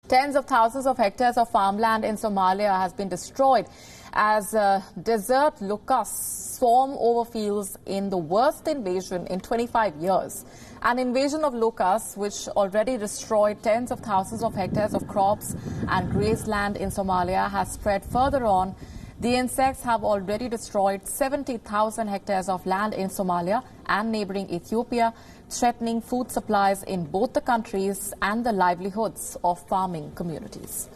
Tens of thousands of hectares of farmland in Somalia has been destroyed as desert locusts swarm over fields in the worst invasion in 25 years. An invasion of locusts, which already destroyed tens of thousands of hectares of crops and grazeland in Somalia, has spread further on. The insects have already destroyed 70,000 hectares of land in Somalia and neighboring Ethiopia, threatening food supplies in both the countries and the livelihoods of farming communities.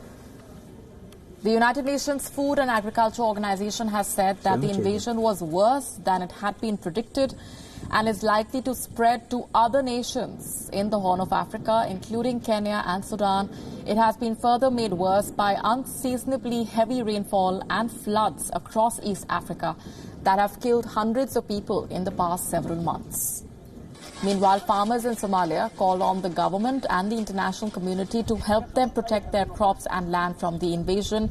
The United Nations Food and Agriculture Organization has said that the invasion was worse than it had been predicted and is likely to spread to other nations in the Horn of Africa, including Kenya and Sudan. It has been further made worse by unseasonably heavy rainfall and floods across East Africa that have killed hundreds of people in the past several months. Meanwhile, farmers in Somalia call on the government and the international community to help them protect their crops and land from the invasion,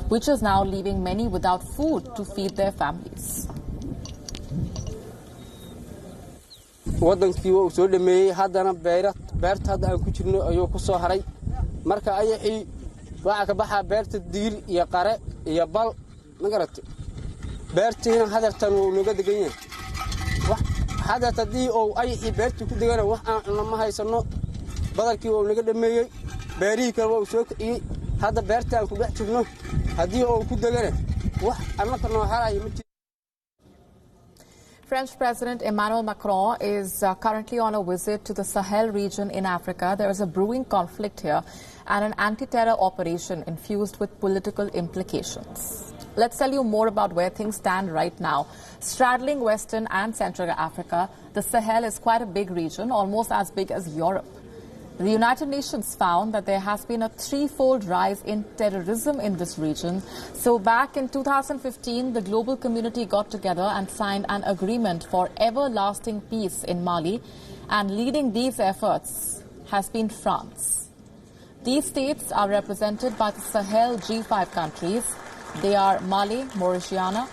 which is now leaving many without food to feed their families. wadankii uu soo dhameeyay hadana beerta hadda aan ku jirno ayuu ku soo haray marka ayay waxa ka baxa beerta diir iyo qare iyo bal ma garatay beertiina hadartan uu naga degan yahay wax hadarta dii oo ay beertu ku degan wax aan ma haysano badalkii uu naga dhameeyay beerihi kale uu soo kiciyay hadda beerta aan ku dhex jirno hadii uu ku degan wax annaka noo haray ma French President Emmanuel Macron is currently on a visit to the Sahel region in Africa. There is a brewing conflict here and an anti-terror operation infused with political implications. Let's tell you more about where things stand right now. Straddling Western and Central Africa, the Sahel is quite a big region, almost as big as Europe. The United Nations found that there has been a threefold rise in terrorism in this region. So back in 2015, the global community got together and signed an agreement for everlasting peace in Mali. And leading these efforts has been France. These states are represented by the Sahel G5 countries. They are Mali, Mauritania,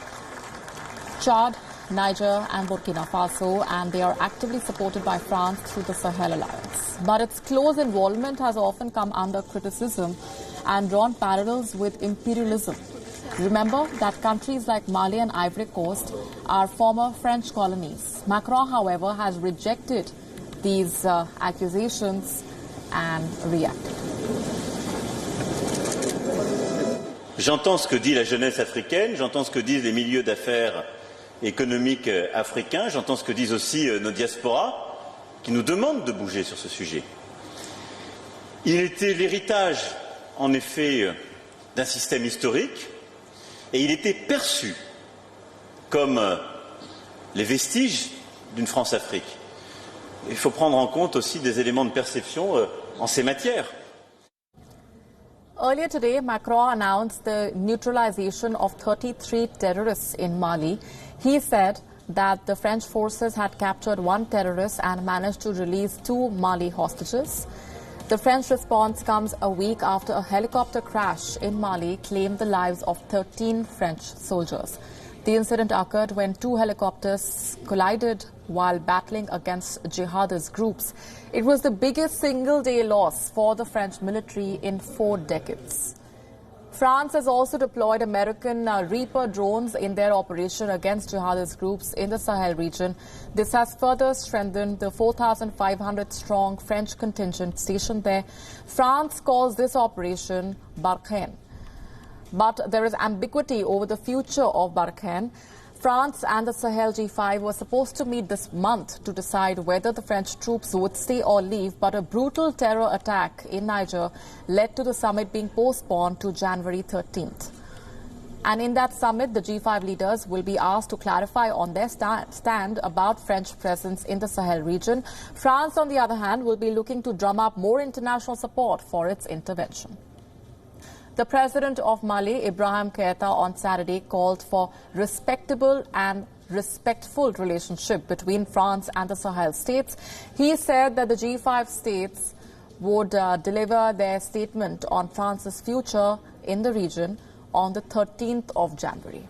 Chad, Niger and Burkina Faso, and they are actively supported by France through the Sahel Alliance. But its close involvement has often come under criticism and drawn parallels with imperialism. Remember that countries like Mali and Ivory Coast are former French colonies. Macron, however, has rejected these accusations and reacted. J'entends ce que dit la jeunesse africaine, j'entends ce que disent les milieux d'affaires économiques africains, j'entends ce que disent aussi nos diasporas qui nous demandent de bouger sur ce sujet. Il était l'héritage, en effet, d'un système historique et il était perçu comme les vestiges d'une France-Afrique. Il faut prendre en compte aussi des éléments de perception en ces matières. Earlier today, Macron announced the neutralization of 33 terrorists in Mali. He said that the French forces had captured one terrorist and managed to release 2 Mali hostages. The French response comes a week after a helicopter crash in Mali claimed the lives of 13 French soldiers. The incident occurred when 2 helicopters collided while battling against jihadist groups. It was the biggest single-day loss for the French military in 4 decades. France has also deployed American Reaper drones in their operation against jihadist groups in the Sahel region. This has further strengthened the 4,500-strong French contingent stationed there. France calls this operation Barkhane. But there is ambiguity over the future of Barkhane. France and the Sahel G5 were supposed to meet this month to decide whether the French troops would stay or leave, but a brutal terror attack in Niger led to the summit being postponed to January 13th. And in that summit, the G5 leaders will be asked to clarify on their stand about French presence in the Sahel region. France, on the other hand, will be looking to drum up more international support for its intervention. The president of Mali, Ibrahim Keita, on Saturday called for respectable and respectful relationship between France and the Sahel states. He said that the G5 states would deliver their statement on France's future in the region on the 13th of January.